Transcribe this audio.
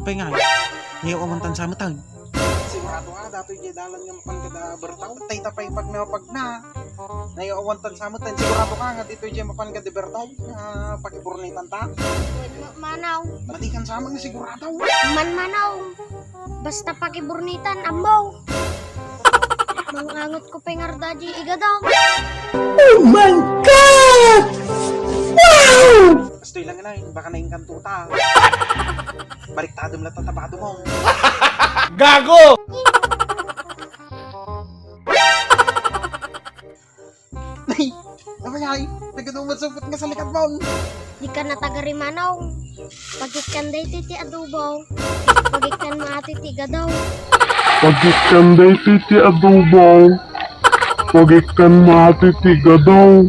pay nga. Ngayon ko mantan sa matang. Sigurado nga, dato'y dalan nga mapan kada bertaw. Tay tapay pag mapag na. Ngayon awantan sa matan. Sigurado ka nga dito'y mapan kada bertaw. Pakiburnitan ta. Manaw. Matikan sa mga sigurado. Manaw. Basta pakiburnitan, ambaw. Mangangot ko pengardaji igadang. Oh my God! Wow! Basta lang na baka na yung kantuta. Baliktado mo lang tatabado mo. Gago! Nay, napayay. Naganoon supot nga sa likad mo. Di ka na tagarimanaw. Pagikan day titi adubaw. Pagikan maati ti gadaw. Pagikan day titi adubaw. Pagikan mati tiga daw.